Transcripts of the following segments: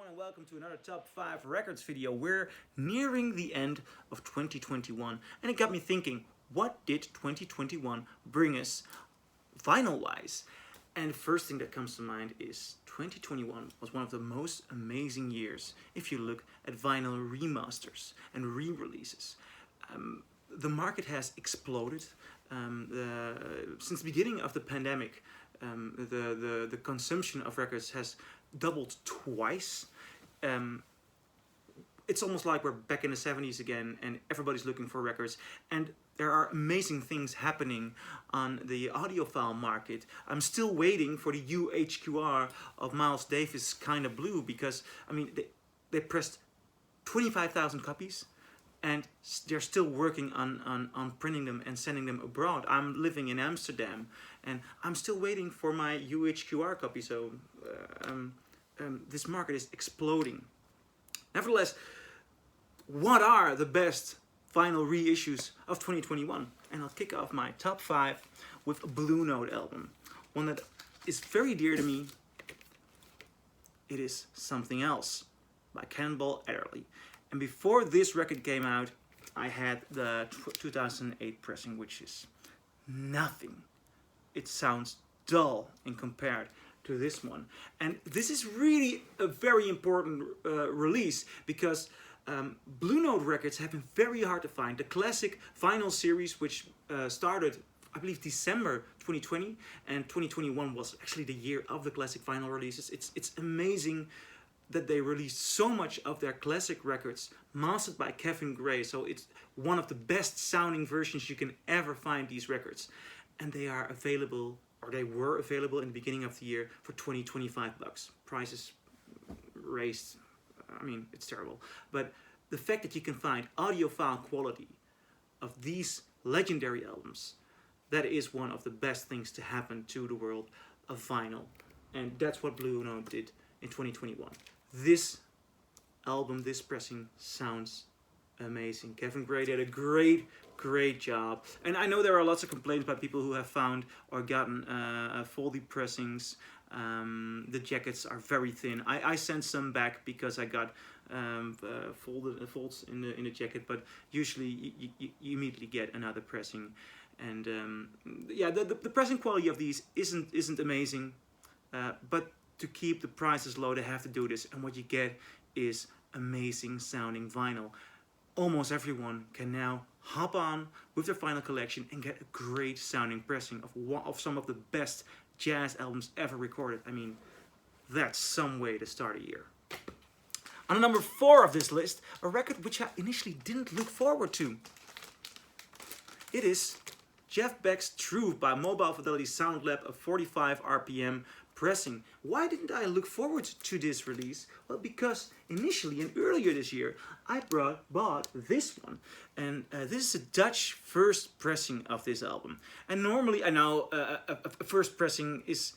everyone and welcome to another Top 5 Records video. We're nearing the end of 2021 and it got me thinking, what did 2021 bring us vinyl-wise? And the first thing that comes to mind is 2021 was one of the most amazing years if you look at vinyl remasters and re-releases. The market has exploded. Since the beginning of the pandemic, the consumption of records has doubled twice. It's almost like we're back in the 70s again and everybody's looking for records, and there are amazing things happening on the audiophile market. I'm still waiting for the UHQR of Miles Davis' Kinda Blue, because I mean they pressed 25,000 copies and they're still working on printing them and sending them abroad. I'm living in Amsterdam and I'm still waiting for my UHQR copy, so this market is exploding. Nevertheless, what are the best vinyl reissues of 2021? And I'll kick off my top 5 with a Blue Note album. One that is very dear to me. It is Something Else by Cannonball Adderley. And before this record came out, I had the 2008 pressing, which is nothing. It sounds dull in compared to this one. And this is really a very important release, because Blue Note records have been very hard to find. The classic vinyl series, which started, I believe, December 2020, and 2021 was actually the year of the classic vinyl releases. It's amazing that they released so much of their classic records mastered by Kevin Gray. So it's one of the best sounding versions you can ever find, these records. And they are available, or they were available in the beginning of the year for $20-25. Prices raised, I mean, it's terrible. But the fact that you can find audiophile quality of these legendary albums, that is one of the best things to happen to the world of vinyl. And that's what Blue Note did in 2021. This album, this pressing, sounds amazing. Kevin Gray did a great job. And I know there are lots of complaints by people who have found or gotten foldy pressings. The jackets are very thin. I sent some back because I got folds in the jacket, but usually you immediately get another pressing. And yeah, the pressing quality of these isn't amazing, but to keep the prices low, they have to do this, and what you get is amazing sounding vinyl. Almost everyone can now hop on with their vinyl collection and get a great sounding pressing of some of the best jazz albums ever recorded. I mean, that's some way to start a year. On number 4 of this list, a record which I initially didn't look forward to. It is Jeff Beck's Truth by Mobile Fidelity Sound Lab, a 45 RPM pressing. Why didn't I look forward to this release? Well, because initially and earlier this year I bought this one, and this is a Dutch first pressing of this album. And normally, I know a first pressing is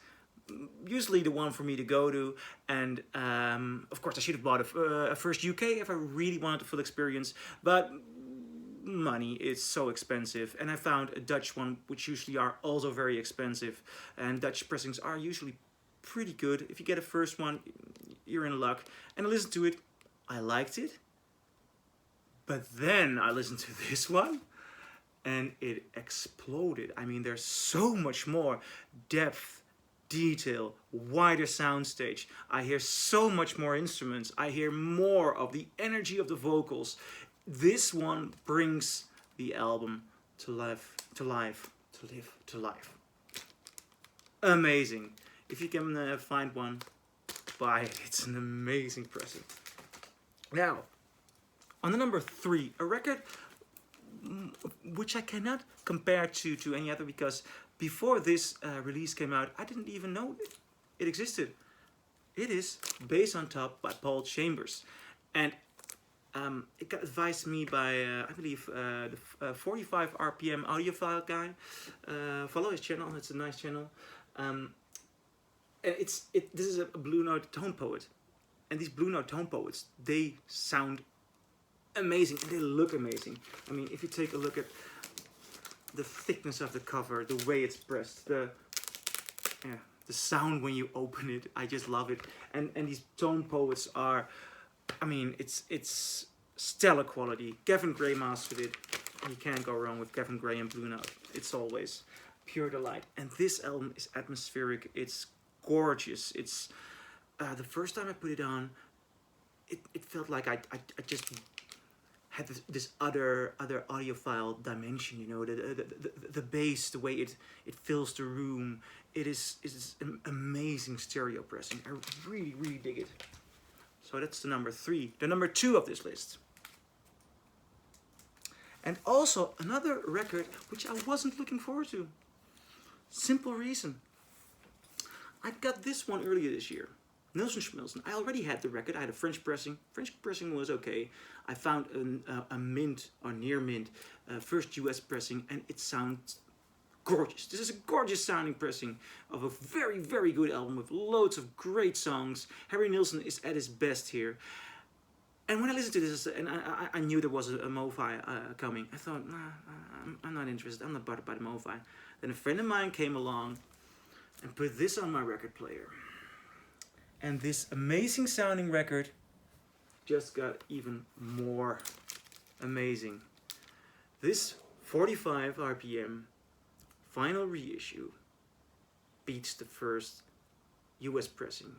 usually the one for me to go to, and of course I should have bought a first UK if I really wanted the full experience, but money is so expensive, and I found a Dutch one, which usually are also very expensive, and Dutch pressings are usually pretty good. If you get a first one, you're in luck. And I listened to it, I liked it, but then I listened to this one and it exploded. I mean, there's so much more depth, detail, wider soundstage. I hear so much more instruments. I hear more of the energy of the vocals. This one brings the album to life. Amazing. If you can find one, buy it. It's an amazing present. Now, on the number 3, a record which I cannot compare to any other, because before this release came out, I didn't even know it existed. It is Bass on Top by Paul Chambers. And it got advised to me by, I believe, the 45 RPM audiophile guy. Follow his channel, it's a nice channel. This is a Blue Note tone poet. And these Blue Note tone poets, they sound amazing and they look amazing. I mean, if you take a look at the thickness of the cover, the way it's pressed, the the sound when you open it, I just love it. And these tone poets are, I mean, it's stellar quality. Gavin Gray mastered it. You can't go wrong with Gavin Gray and Blue Note. It's always pure delight. And this album is atmospheric. It's gorgeous. It's the first time I put it on, it felt like I just had this other audiophile dimension. You know, the bass, the way it fills the room. It is an amazing stereo pressing. I really dig it. So that's the number 3. The number 2 of this list. And also another record which I wasn't looking forward to. Simple reason. I got this one earlier this year. Nilsson. I already had the record. I had a French pressing. French pressing was okay. I found a mint or near mint first US pressing, and it sounds gorgeous. This is a gorgeous sounding pressing of a very good album with loads of great songs. Harry Nilsson is at his best here. And when I listened to this, and I knew there was a MoFi coming, I thought, nah, I'm not interested. I'm not bothered by the MoFi. Then a friend of mine came along and put this on my record player. And this amazing sounding record just got even more amazing. This 45 RPM vinyl reissue beats the first US pressing.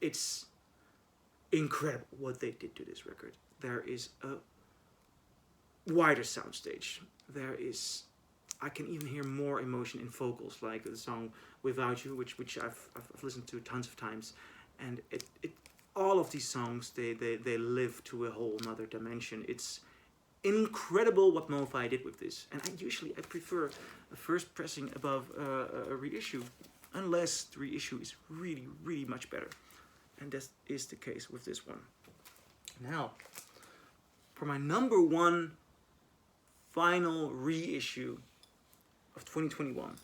It's incredible what they did to this record. There is a wider soundstage. There is, I can even hear more emotion in vocals, like the song Without You, which I've listened to tons of times, and it all of these songs they live to a whole nother dimension. It's incredible what MoFi did with this, and I prefer a first pressing above a reissue, unless the reissue is really much better. And that is the case with this one. Now, for my number 1 final reissue of 2021.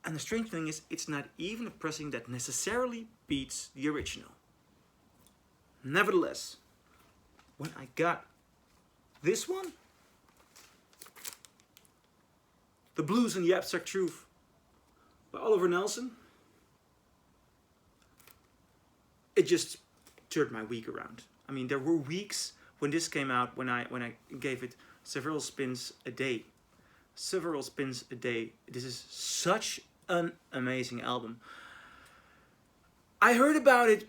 And the strange thing is, it's not even a pressing that necessarily beats the original. Nevertheless, when I got this one, The Blues and the Abstract Truth by Oliver Nelson, it just turned my week around. I mean, there were weeks when this came out when I gave it several spins a day. Several spins a day. This is such an amazing album. I heard about it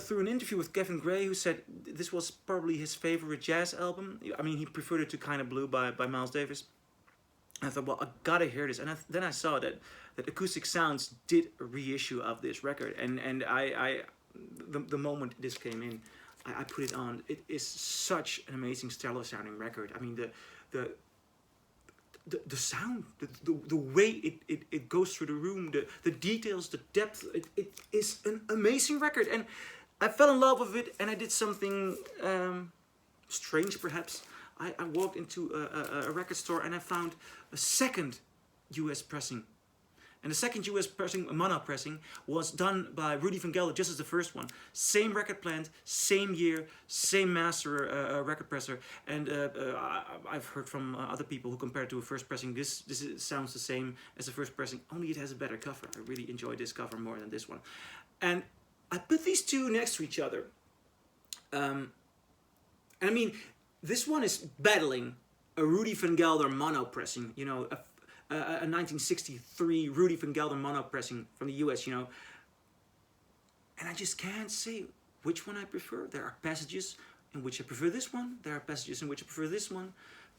through an interview with Gavin Gray, who said this was probably his favorite jazz album. I mean, he preferred it to Kinda Blue by Miles Davis. I thought, well, I gotta hear this, and then I saw that Acoustic Sounds did a reissue of this record, and the moment this came in, I put it on. It is such an amazing stereo sounding record. I mean, the sound, the way it goes through the room, the details, the depth, it is an amazing record, and I fell in love with it, and I did something strange perhaps. I walked into a record store and I found a second US pressing. And the second US pressing, mono pressing, was done by Rudy Van Gelder, just as the first one. Same record plant, same year, same master record presser. And I've heard from other people who compare it to a first pressing. This sounds the same as the first pressing, only it has a better cover. I really enjoy this cover more than this one. And I put these two next to each other. And I mean, this one is battling a Rudy Van Gelder mono pressing, you know, a 1963 Rudy Van Gelder mono pressing from the US, you know. And I just can't say which one I prefer. There are passages in which I prefer this one. There are passages in which I prefer this one.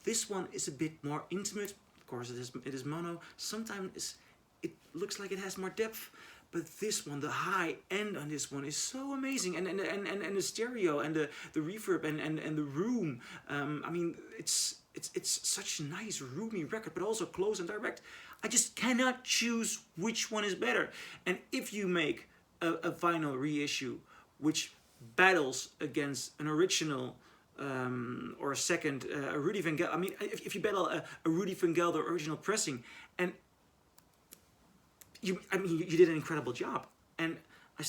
This one is a bit more intimate. Of course, it is mono. Sometimes it looks like it has more depth. But this one, the high end on this one is so amazing, and the stereo and the reverb and the room. I mean, it's such a nice roomy record, but also close and direct. I just cannot choose which one is better. And if you make a vinyl reissue which battles against an original or a second Rudy Van Gelder, I mean, if you battle a Rudy Van Gelder original pressing, and you did an incredible job, and I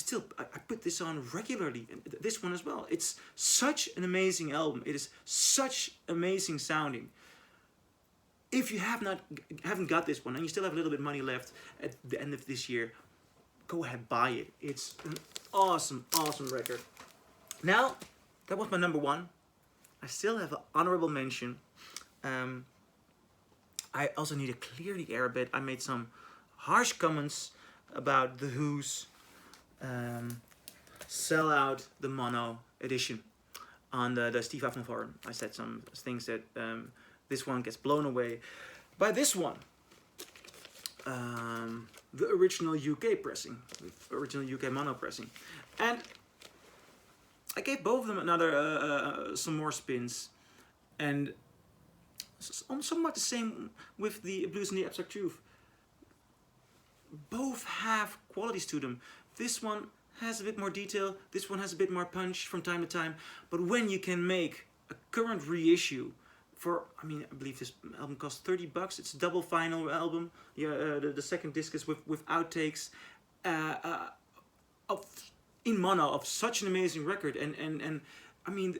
put this on regularly, and this one as well. It's such an amazing album. It is such amazing sounding. If you haven't got this one and you still have a little bit of money left at the end of this year, go ahead, buy it. It's an awesome, awesome record. Now, that was my number one. I still have an honorable mention. I also need to clear the air a bit. I made some harsh comments about The Who's Sell Out the Mono edition on the Steve Huffman forum. I said some things that this one gets blown away by this one. The original UK pressing, the original UK mono pressing. And I gave both of them another, some more spins. And somewhat the same with the Blues and the Abstract Truth. Both have qualities to them. This one has a bit more detail, this one has a bit more punch from time to time. But when you can make a current reissue for, I mean, I believe this album costs $30. It's a double vinyl album. Yeah, the second disc is with outtakes in mono of such an amazing record. And I mean,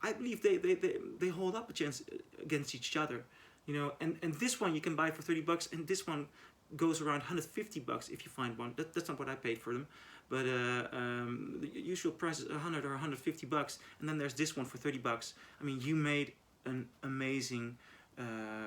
I believe they hold up a chance against each other, you know. And this one you can buy for $30, and this one goes around $150 if you find one. That's not what I paid for them, but the usual price is $100 or $150, and then there's this one for $30. I mean, you made an amazing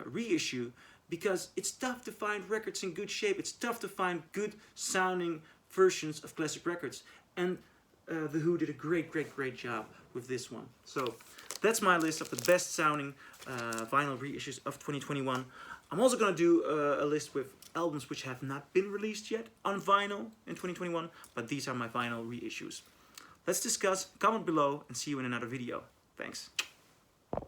reissue, because it's tough to find records in good shape. It's tough to find good sounding versions of classic records, and The Who did a great job with this one. So that's my list of the best sounding vinyl reissues of 2021. I'm also going to do a list with albums which have not been released yet on vinyl in 2021, but these are my vinyl reissues. Let's discuss, comment below, and see you in another video. Thanks.